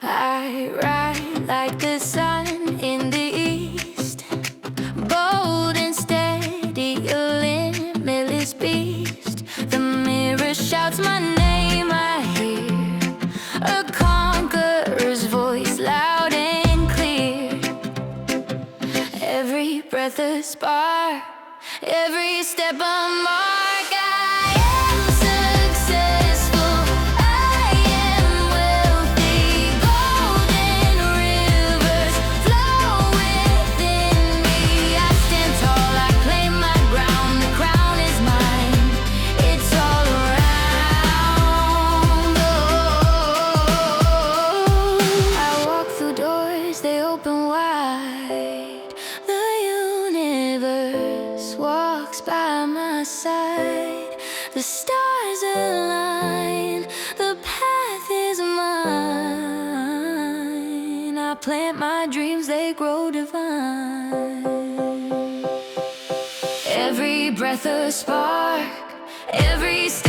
I ride like the sun in the east, bold and steady, a limitless beast. The mirror shouts my name, I hear a conqueror's voice, loud and clear. Every breath a spark, every step a mark. I am successful, I am wealthy, golden rivers flow within me. I stand tall, I claim my ground, the crown is mine, it's all around. Oh, I walk through doors, they open wide. The universe walks by my side. The stars align, the path is mine. I plant my dreams, they grow divine. Every breath a spark, every step